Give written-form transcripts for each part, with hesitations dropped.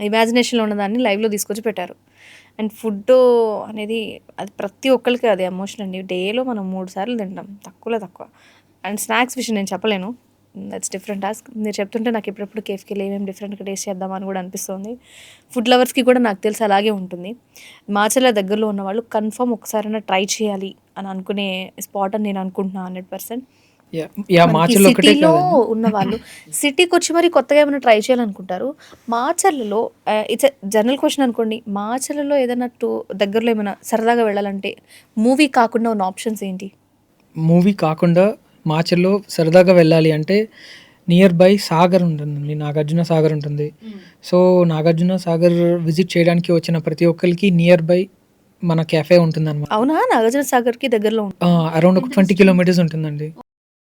ఇమాజినేషన్‌లో ఉన్నదాన్ని లైవ్‌లో తీసుకొచ్చి పెట్టారు. అండ్ ఫుడ్డు అనేది అది ప్రతి ఒక్కళ్ళకి అది ఎమోషన్ అండి. డేలో మనం 3 సార్లు తింటాం. తక్కువలో తక్కువ. అండ్ స్నాక్స్ విషయం నేను చెప్పలేను. That's different task. మీరు చెప్తుంటే నాకు ఎప్పుడెప్పుడు కేఫ్‌కెళ్ళి ఏమేమి డిఫరెంట్‌గా టేస్ట్ చేద్దామా అని కూడా అనిపిస్తుంది. ఫుడ్ లవర్స్‌కి కూడా నాకు తెలిసి అలాగే ఉంటుంది. మాచర్ల దగ్గరలో ఉన్నవాళ్ళు కన్ఫర్మ్ ఒకసారైనా ట్రై చేయాలి అని అనుకునే స్పాట్ అని నేను అనుకుంటున్నా 100%. మనకి మాచర్లో ఒకటే సిటీలో కాదండి. ఉన్నవాళ్ళు సిటీకొచ్చి మరి కొత్తగా ఏమైనా ట్రై చేయాలనుకుంటారు. మాచర్లలో ఇట్స్ ఎ జనరల్ క్వెషన్ అనుకోండి. మాచర్లలో ఏదైనా దగ్గరలో ఏమైనా సరదాగా వెళ్ళాలంటే మూవీ కాకుండా ఉన్న ఆప్షన్స్ ఏంటి? మూవీ కాకుండా మాచర్లో సరదాగా వెళ్ళాలి అంటే నియర్ బై సాగర్ ఉంటుందండి. నాగార్జున సాగర్ ఉంటుంది. సో, నాగార్జున సాగర్ విజిట్ చేయడానికి వచ్చిన ప్రతి ఒక్కరికి నియర్ బై మన కెఫే ఉంటుందనమాట. అవునా? నాగార్జున సాగర్‌కి దగ్గరలో అరౌండ్ ఒక 20 కిలోమీటర్స్ ఉంటుందండి.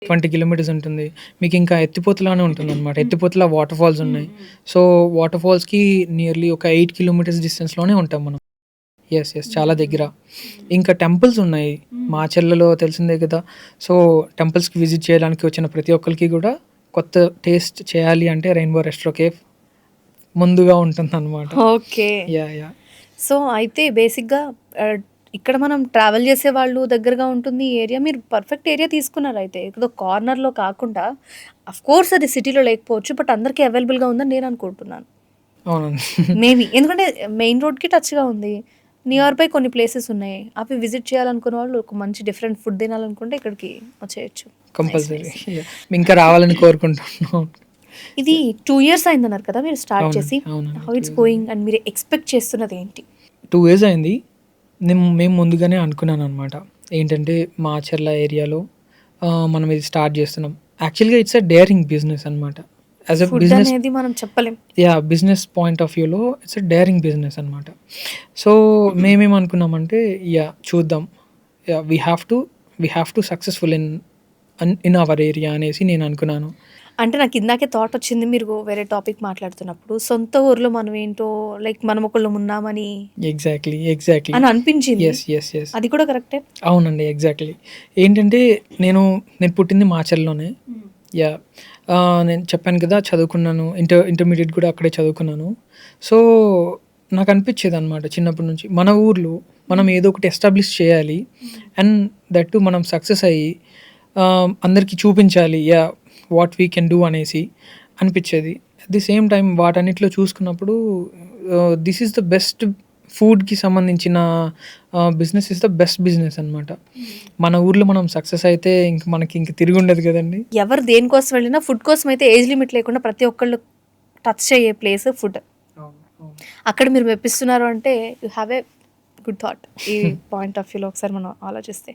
20 కిలోమీటర్స్ ఉంటుంది. మీకింకా ఎత్తిపోతలానే ఉంటుందనమాట. ఎత్తిపోతల వాటర్ ఫాల్స్ ఉన్నాయి. సో, వాటర్ ఫాల్స్‌కి నియర్లీ ఒక 8 కిలోమీటర్స్ డిస్టెన్స్‌లోనే ఉంటాం మనం. యెస్. చాలా దగ్గర. ఇంకా టెంపుల్స్ ఉన్నాయి. మాచర్లలో తెలిసిందే కదా! సో, టెంపుల్స్‌కి విజిట్ చేయడానికి వచ్చిన ప్రతి ఒక్కళ్ళకి గూడా కొత్త టేస్ట్ చేయాలి అంటే రెయిన్బో రెస్ట్రో కేఫ్ ముందుగా ఉంటుందనమాట. ఓకే. యాహ్! సో, అయితే బేసిక్‌గా ఆహ్, ఇక్కడ మనం ట్రావెల్ చేసేవాళ్ళు దగ్గరగా ఉంటుంది ఈ ఏరియా. మీరు పర్ఫెక్ట్ ఏరియా తీసుకున్నారయితే. ఏదో కార్నర్‌లో కాకుండా ఆఫ్‌కోర్స్ అది సిటీలో లేకపోవచ్చు. బట్ అందరికీ అవైలబుల్‌గా ఉందని నేను అనుకుంటున్నాను. అవునండి. మేబీ. ఎందుకంటే మెయిన్ రోడ్‌కి టచ్‌గా ఉంది. నియర్ బై కొన్ని ప్లేసెస్ ఉన్నాయి. అవి విజిట్ చేయాలనుకున్న వాళ్ళు ఒక మంచి డిఫరెంట్ ఫుడ్ తినాలనుకుంటే ఇక్కడికి వచ్చేయొచ్చు. నైస్. కంపల్సరీ. నైస్. యాహ్! ఇంకా రావాలని కోరుకుంటున్నాం. ఇది యాహ్! 2 ఇయర్స్ అయిందన్నారు కదా! మీరు స్టార్ట్ చేసి. అవునండి. హౌ 2 ఇట్స్ ఇయర్స్ అయింది. గోయింగ్ అండ్ మీరు ఎక్స్‌పెక్ట్ చేస్తున్నది ఏంటి? 2 ఇయర్స్ అయింది. మేము ముందుగానే అనుకున్నాననమాట. ఏంటంటే మాచర్ల ఏరియాలో మనం ఇది స్టార్ట్ చేస్తున్నాం. యాక్చువల్‌గా ఇట్స్ ఎ డేరింగ్ బిజినెస్ అనమాట. యాస్ ఎ ఫుడ్ బిజినెస్ అనేది మనం చెప్పలేం. బిజినెస్ పాయింట్ ఆఫ్ వ్యూలో ఇట్స్ ఎ డేరింగ్ బిజినెస్ అనమాట. సో, మేమేమనుకున్నామంటే చూద్దాం. We have to successful in our area అనేసి నేను అనుకున్నాను. అంటే నాకు ఇందాకే థాట్ వచ్చింది మీరు వేరే టాపిక్ మాట్లాడుతున్నప్పుడు. సొంత ఊర్లో మనం ఏంటో లైక్ మనం ఒకళ్ళం ఉన్నామని ఎగ్జాక్ట్‌లీ. అని అనిపించింది. యెస్. అది కూడా కరెక్టే. అవునండి. ఎగ్జాక్ట్‌లీ. ఏంటంటే నేను పుట్టింది మాచర్‌లోనే. యాహ్! నేను చెప్పాను కదా! చదువుకున్నాను. ఇంటర్మీడియేట్ కూడా అక్కడే చదువుకున్నాను. సో, నాకనిపిచ్చేదనమాట చిన్నప్పటి నుంచి. మన ఊర్లో మనం ఏదో ఒకటి ఎస్టాబ్లిష్ చేయాలి. అండ్ దట్ టూ మనం సక్సెస్ అయ్యి అందరికి చూపించాలి. వాట్ వి కెన్ డూ అనేసి అనిపిచ్చేది. అట్ ది సేమ్ టైమ్ వాటన్నిటిలో చూసుకున్నప్పుడు దిస్ ఈస్ ద బెస్ట్ ఫుడ్‌కి సంబంధించిన business is the best business అనమాట. మన ఊర్లో మనం సక్సెస్ అయితే మనకి తిరుగుండదు కదండీ! ఎవరు దేనికోసం వెళ్ళినా ఫుడ్ కోసం అయితే ఏజ్ లిమిట్ లేకుండా ప్రతి ఒక్కళ్ళు టచ్ అయ్యే ప్లేస్ ఫుడ్. అవును. అక్కడ మీరు మెప్పిస్తున్నారు అంటే you have a good thought. ఈ పాయింట్ ఆఫ్ వ్యూలో ఒకసారి మనం ఆలోచిస్తే.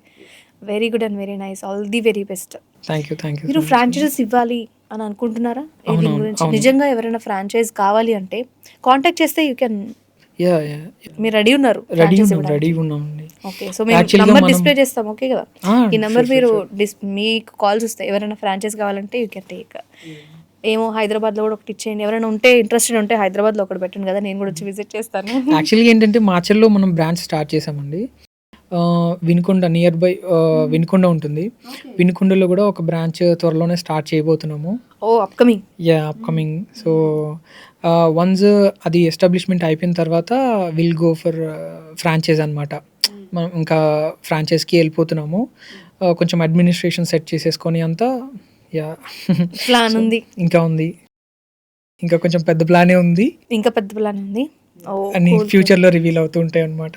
Very good and very nice. All the very best. Thank you మీరు సో మచ్ అండి. ఫ్రాంచైజెస్ ఇవ్వాలి అని అనుకుంటున్నారా? దీని గురించి అవును. నిజంగా ఎవరైనా ఫ్రాంచైజ్ కావాలి అంటే కాంటాక్ట్ చేస్తే యూ కెన్. యాహ్! మీరు రెడీ ఉన్నారు ఫ్రాంచైజ్ ఇవ్వడానికి. రెడీగున్నామండి. ఓకే. సో మేము యాక్చువల్‌గా నంబర్ మనం డిస్‌ప్లే చేస్తాం. ఓకే గదా! ఆ! ఈ నంబర్ మీరు షూర్. మీకు కాల్స్ వస్తాయి. ఎవరైనా ఫ్రాంచైజ్ కావాలంటే యూ కెన్ టేక్. ఏమో హైదరాబాద్‌లో కూడా ఒకటి ఇచ్చేయండి. ఎవరైనా ఉంటే ఇంట్రెస్టెడ్ ఉంటే హైదరాబాద్‌లో ఒకటి పెట్టండి కదా! నేను కూడా వచ్చి విజిట్ చేస్తాను. యాక్చువల్‌గా ఏంటంటే మాచర్‌లో మనం బ్రాంచ్ స్టార్ట్ చేసామండి. వినుకొండ నియర్ బై వినుకొండ ఉంటుంది. వినుకొండలో కూడా ఒక బ్రాంచ్ త్వరలోనే స్టార్ట్ చేయబోతున్నాము. ఓహ్! అప్‌కమింగ్. అప్‌కమింగ్. సో, వన్స్ అది ఎస్టాబ్లిష్‌మెంట్ అయిపోయిన తర్వాత విల్ గో ఫర్ ఫ్రాంచైజ్ అనమాట. మనం ఇంకా ఫ్రాంచైజ్‌కి ఎళ్ళిపోతున్నాము. కొంచెం అడ్మినిస్ట్రేషన్ సెట్ చేసేసుకొని అంతా యాహ్! ప్లాన్ సో, ఉంది. ఇంకా ఉంది. ఇంకా కొంచెం పెద్ద ప్లానే ఉంది. ఇంకా పెద్ద ప్లాన్ ఉంది. ఓహ్! అన్నీ కూల్. ఫ్యూచర్‌లో రివీల్ అవుతూ ఉంటాయన్నమాట.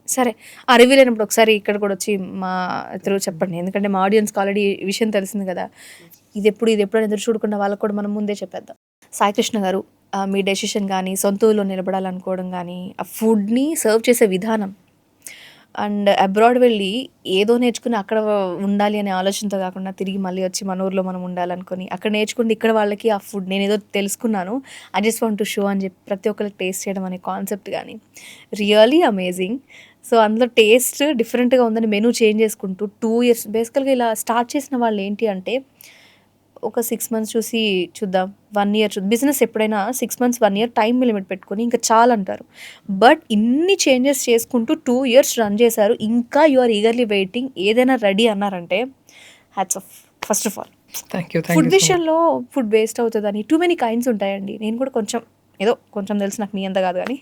సరే. ఆ రివీల్ అయినప్పుడు ఒకసారి ఇక్కడ కూడా వచ్చి మా త్రూ చెప్పండి. ఎందుకంటే మా ఆడియన్స్‌కి ఆల్రెడీ ఈ విషయం తెలిసింది కదా! ఇదెప్పుడు అని ఎదురు చూడకుండా వాళ్ళకి కూడా మనం ముందే చెప్పేద్దాం. సాయి కృష్ణ గారు, మీ డెసిషన్ గానీ, సొంత ఊర్లో నిలబడాలనుకోవడం గానీ, ఆ ఫుడ్‌ని సర్వ్ చేసే విధానం అండ్ అబ్రాడ్ వెళ్ళి ఏదో నేర్చుకుని అక్కడ ఉండాలి అనే ఆలోచనతో కాకుండా తిరిగి మళ్ళీ వచ్చి మన ఊర్లో మనం ఉండాలనుకొని అక్కడ నేర్చుకుంటే ఇక్కడ వాళ్ళకి ఆ ఫుడ్ నేనేదో తెలుసుకున్నాను. I just want to show అని చెప్పి ప్రతి ఒక్కరికి టేస్ట్ చేయడం అనే కాన్సెప్ట్ కానీ రియల్లీ అమేజింగ్. సో, అందులో టేస్ట్ డిఫరెంట్‌గా ఉందని మెనూ చేంజ్ చేసుకుంటూ 2 ఇయర్స్ బేసికల్‌గా ఇలా స్టార్ట్ చేసిన వాళ్ళు ఏంటి అంటే ఒక 6 మంత్స్ చూసి చూద్దాం. 1 ఇయర్ బిజినెస్ ఎప్పుడైనా 6 మంత్స్, 1 ఇయర్ టైమ్ లిమిట్ పెట్టుకొని ఇంకా చాలంటారు. బట్ ఇన్ని చేంజెస్ చేసుకుంటూ 2 ఇయర్స్ రన్ చేశారు. ఇంకా యూ ఆర్ ఈగర్‌లీ వెయిటింగ్. ఏదైనా రెడీ అన్నారంటే hats off first of all. Thank you food so much. విషయంలో ఫుడ్ వేస్ట్ అవుతదని టూ మెనీ కైండ్స్ ఉంటాయండి. నేను కూడా కొంచెం ఏదో కొంచెం తెలుసు నాకు, మీ అంత కాదు కానీ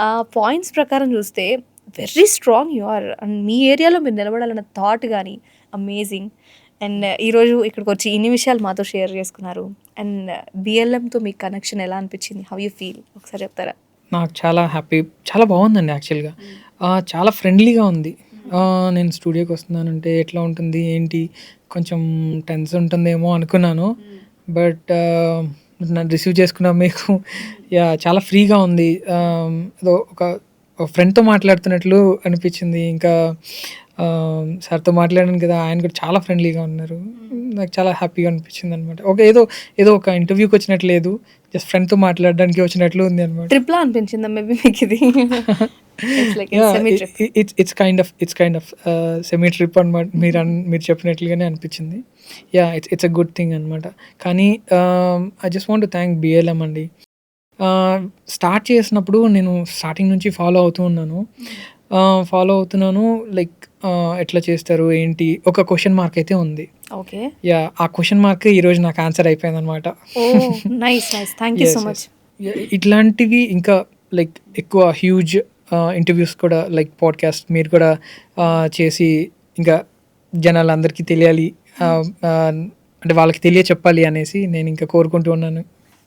ఆ పాయింట్స్ ప్రకారం చూస్తే very strong you are. And మీ ఏరియాలో మీరు నిలబడాలన్న థాట్ కానీ అమేజింగ్. అండ్ ఈరోజు ఇక్కడికి వచ్చి ఇన్ని విషయాలు మాతో షేర్ చేసుకున్నారు. అండ్ బిఎల్ఎంతో మీ కనెక్షన్ ఎలా అనిపించింది, హౌ యూ ఫీల్ ఒకసారి చెప్తారా? నాకు చాలా హ్యాపీ, చాలా బాగుందండి యాక్చువల్గా. చాలా ఫ్రెండ్లీగా ఉంది. నేను స్టూడియోకి వస్తున్నానంటే ఎట్లా ఉంటుంది ఏంటి, కొంచెం టెన్స్ ఉంటుందేమో అనుకున్నాను. బట్ నన్ను రిసీవ్ చేసుకున్న మీకు చాలా ఫ్రీగా ఉంది. ఏదో ఒక ఫ్రెండ్తో మాట్లాడుతున్నట్లు అనిపించింది. ఇంకా సార్తో మాట్లాడాను కదా, ఆయన కూడా చాలా ఫ్రెండ్లీగా ఉన్నారు. నాకు చాలా హ్యాపీగా అనిపించింది అనమాట. ఏదో ఒక ఇంటర్వ్యూకి వచ్చినట్లు లేదు, జస్ట్ ఫ్రెండ్తో మాట్లాడడానికి వచ్చినట్లు ఉంది అనమాట. ట్రిప్లా అనిపించిందా మేబీ మీకు ఇది? It's kind of semi trip అనమాట. మీరు చెప్పినట్లుగానే అనిపించింది. ఇట్స్ అ గుడ్ థింగ్ అనమాట. కానీ I just want to thank BLM అండి. స్టార్ట్ చేసినప్పుడు నేను స్టార్టింగ్ నుంచి ఫాలో అవుతున్నాను. లైక్ ఎట్లా చేస్తారు ఏంటి, ఒక క్వశ్చన్ మార్క్ అయితే ఉంది. ఓకే, ఆ క్వశ్చన్ మార్క్ ఈరోజు నాకు ఆన్సర్ అయిపోయింది అనమాట. ఇట్లాంటివి ఇంకా లైక్ ఎక్కువ హ్యూజ్ ఇంటర్వ్యూస్ కూడా, లైక్ పాడ్కాస్ట్ మీరు కూడా చేసి ఇంకా జనాలందరికీ తెలియాలి, అంటే వాళ్ళకి తెలియచెప్పాలి అనేసి నేను ఇంకా కోరుకుంటూ ఉన్నాను.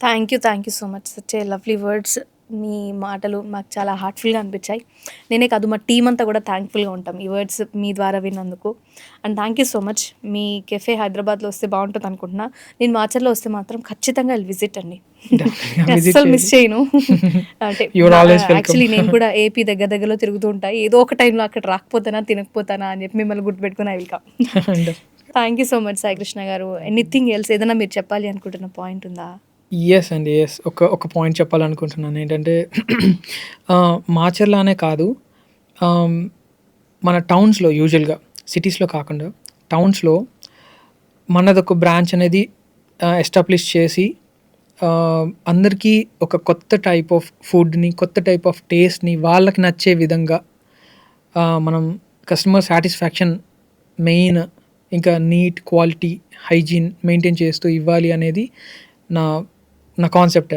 Thank you so much. Such a lovely words. మీ మాటలు మాకు చాలా హార్ట్ఫుల్గా అనిపించాయి. నేనే కాదు, మా టీం అంతా కూడా థ్యాంక్ఫుల్గా ఉంటాం ఈ వర్డ్స్ మీ ద్వారా విన్నందుకు. And thank you so much. Me cafe హైదరాబాద్లో వస్తే బాగుంటుంది అనుకుంటున్నా. నేను మాచర్లో వస్తే మాత్రం ఖచ్చితంగా విజిట్ అండి, అస్సలు మిస్ చేయను. అంటే యాక్చువల్లీ నేను కూడా ఏపీ దగ్గరలో తిరుగుతూ ఉంటాయి, ఏదో ఒక టైంలో అక్కడ రాకపోతానా తినకపోతానా అని చెప్పి మిమ్మల్ని గుర్తుపెట్టుకుని I will come. Thank you so much Sai Krishna garu. Anything else, ఏదైనా మీరు చెప్పాలి అనుకుంటున్న పాయింట్ ఉందా? ఎస్ అండి, ఎస్. ఒక పాయింట్ చెప్పాలనుకుంటున్నాను ఏంటంటే, మాచర్లానే కాదు, మన టౌన్స్లో యూజువల్గా, సిటీస్లో కాకుండా టౌన్స్లో మనది ఒక బ్రాంచ్ అనేది ఎస్టాబ్లిష్ చేసి అందరికీ ఒక కొత్త టైప్ ఆఫ్ ఫుడ్ని, కొత్త టైప్ ఆఫ్ టేస్ట్ని వాళ్ళకి నచ్చే విధంగా మనం కస్టమర్ సాటిస్ఫాక్షన్ మెయిన్, ఇంకా నీట్, క్వాలిటీ, హైజీన్ మెయింటైన్ చేస్తూ ఇవ్వాలి అనేది నా కాన్సెప్ట్.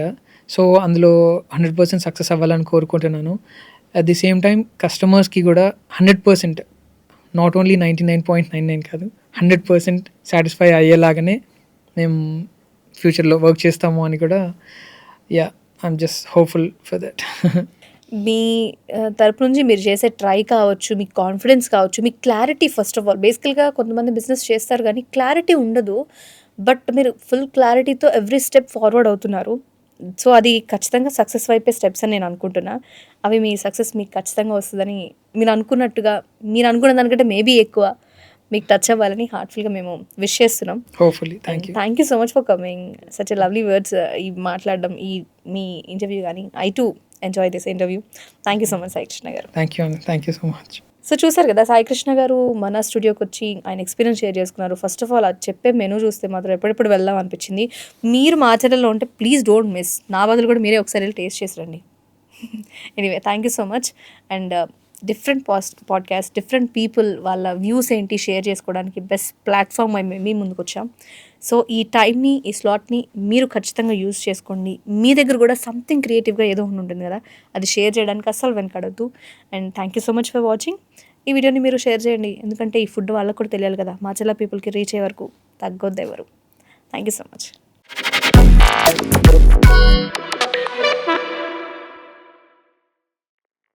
సో అందులో 100% సక్సెస్ అవ్వాలని కోరుకుంటున్నాను. అట్ ది సేమ్ టైం కస్టమర్స్కి కూడా 100%, నాట్ ఓన్లీ 99.99 కాదు, 100% సాటిస్ఫై అయ్యేలాగానే మేము ఫ్యూచర్లో వర్క్ చేస్తాము అని కూడా I'm just hopeful for that. మీ తరపు నుంచి మీరు చేసే ట్రై కావచ్చు, మీ కాన్ఫిడెన్స్ కావచ్చు, మీ క్లారిటీ, ఫస్ట్ ఆఫ్ ఆల్ బేసికల్గా కొంతమంది బిజినెస్ చేస్తారు కానీ క్లారిటీ ఉండదు. బట్ మీరు ఫుల్ క్లారిటీతో ఎవ్రీ స్టెప్ ఫార్వర్డ్ అవుతున్నారు. సో అది ఖచ్చితంగా సక్సెస్ వైపే స్టెప్స్ అని నేను అనుకుంటున్నా. అవి మీ సక్సెస్ మీకు ఖచ్చితంగా వస్తుందని, మీరు అనుకున్నట్టుగా, మీరు అనుకున్న దానికంటే మేబీ ఎక్కువ మీకు టచ్ అవ్వాలని హార్ట్ఫుల్గా మేము విష్ చేస్తున్నాం. Hopefully. Thank you so much for coming. Such a lovely words. ఈ మాట్లాడడం, మీ ఇంటర్వ్యూ కానీ, I to enjoy this interview. Thank you so much Sai Krishna garu. Thank you so much. So చూసారు కదా, సాయి కృష్ణ గారు మన స్టూడియోకి వచ్చి ఆయన ఎక్స్పీరియన్స్ షేర్ చేసుకున్నారు. ఫస్ట్ ఆఫ్ ఆల్ అది చెప్పే మెనూ చూస్తే మాత్రం ఎప్పుడెప్పుడు వెళ్దాం అనిపించింది. మీరు మాచర్లలో ఉంటే ప్లీజ్ డోంట్ మిస్. నా బదులు కూడా మీరే ఒకసారి వెళ్ళి టేస్ట్ చేసి రండి. Anyway, thank you so much. And different podcast, different people వాళ్ళ వ్యూస్ ఏంటి షేర్ చేసుకోవడానికి బెస్ట్ ప్లాట్ఫామ్ మీ ముందుకు వచ్చాం. సో ఈ టైంని, ఈ స్లాట్ని మీరు ఖచ్చితంగా యూజ్ చేసుకోండి. మీ దగ్గర కూడా సంథింగ్ క్రియేటివ్గా ఏదో ఉంటుంది కదా, అది షేర్ చేయడానికి అస్సలు వెనకడద్దు. And thank you so much for watching. ఈ వీడియోని మీరు షేర్ చేయండి, ఎందుకంటే ఈ ఫుడ్ వాళ్ళకు కూడా తెలియాలి కదా. మాచర్ల పీపుల్కి రీచ్ అయ్యే వరకు తగ్గొద్దు ఎవరు. Thank you so much.